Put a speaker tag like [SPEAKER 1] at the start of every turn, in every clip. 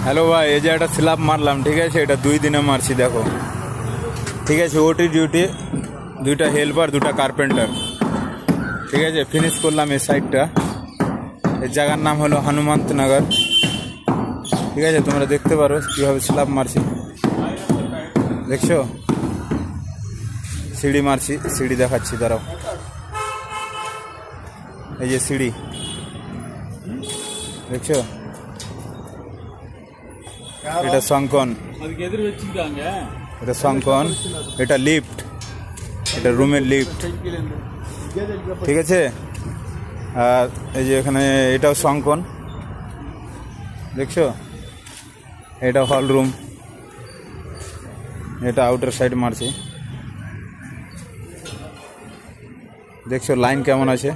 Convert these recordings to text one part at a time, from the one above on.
[SPEAKER 1] Hello ভাই, এই যে একটা স্ল্যাব মারলাম, ঠিক আছে? এটা 2 দিনে মারছি, দেখো। ঠিক আছে, ওটি ডিউটি, 2টা হেল্পার, 2টা কার্পেন্টার। ঠিক আছে, ফিনিশ করলাম এই সাইডটা। এই জায়গার নাম হলো হনুমন্ত নগর। ঠিক আছে, তোমরা দেখতে পারো কীভাবে স্ল্যাব মারছি, দেখছো? সিঁড়ি মারছি, সিঁড়ি দেখাচ্ছি, দাঁড়াও। এই যে সিঁড়ি, দেখছো? এটা সংকন, এটা সংকন, এটা লিফট, এটা রুমের লিফট। ঠিক আছে, আর এই যে এখানে এটাও সংকন, দেখছো? এটা হল রুম, এটা আউটার সাইড মারছি, দেখছো লাইন কেমন আছে?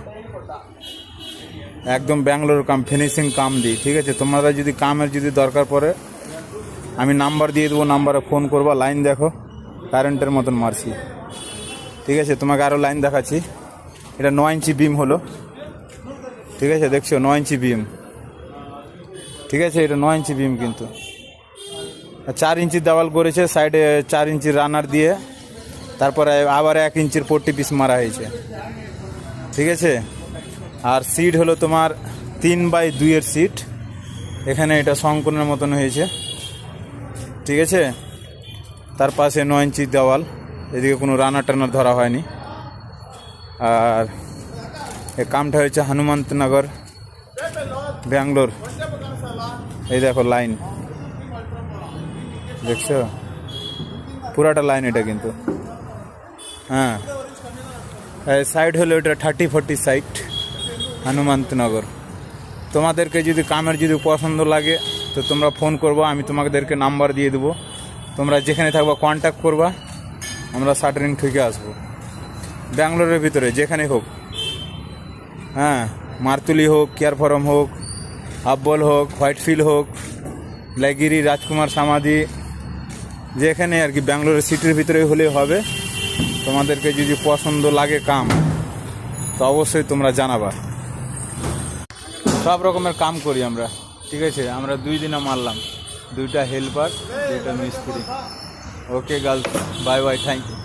[SPEAKER 1] একদম ব্যাঙ্গালোর কাম, ফিনিশিং কাম দিই। ঠিক আছে, তোমরা যদি কামের যদি দরকার পড়ে আমি নাম্বার দিয়ে দেবো, নাম্বারে ফোন করবা। লাইন দেখো, কারেন্টের মতন মারছি। ঠিক আছে, তোমাকে আরও লাইন দেখাচ্ছি। এটা 9 ইঞ্চি বিম হলো, ঠিক আছে? দেখছো 9 ইঞ্চি বিম, ঠিক আছে? এটা 9 ইঞ্চি বিম, কিন্তু 4 ইঞ্চি দেওয়াল করেছে, সাইডে 4 ইঞ্চি রানার দিয়ে, তারপরে আবার 1 ইঞ্চির পট্টি পিস মারা হয়েছে। ঠিক আছে, আর সিট হলো তোমার 3/2 এর সিট। এখানে এটা সংকনের মতন হয়েছে, ঠিক আছে? তার পাশে 9 ইঞ্চি দেওয়াল, এদিকে কোনো রানার টানার ধরা হয়নি। আর এই কামটা হয়েছে হনুমন্ত নগর, ব্যাঙ্গালোর। এই দেখো লাইন, দেখছো? পুরাটা লাইন এটা, কিন্তু হ্যাঁ। সাইড হলো এটা 30-40 সাইড, হনুমন্ত নগর। তোমাদেরকে যদি কামের যদি পছন্দ লাগে তো তোমরা ফোন করবো, আমি তোমাদেরকে নাম্বার দিয়ে দেবো। তোমরা যেখানে থাকবা কন্ট্যাক্ট করবা, আমরা শাটারিং থেকে আসবো। ব্যাঙ্গালোরের ভিতরে যেখানে হোক, হ্যাঁ, মারতুলি হোক, কেয়ার ফরম হোক, আব্বল হোক, হোয়াইটফিল্ড হোক, লাইগিরি, রাজকুমার সমাধি, যেখানে আর কি ব্যাঙ্গালোরের সিটির ভিতরে হলেই হবে। তোমাদেরকে যদি পছন্দ লাগে কাম তো অবশ্যই তোমরা জানাবা। সব রকমের কাম করি আমরা, ঠিক আছে? আমরা 2 দিনে মারলাম, 2টা হেল্পার, 2টা মিস্ত্রি। Okay girls, bye bye, thank you.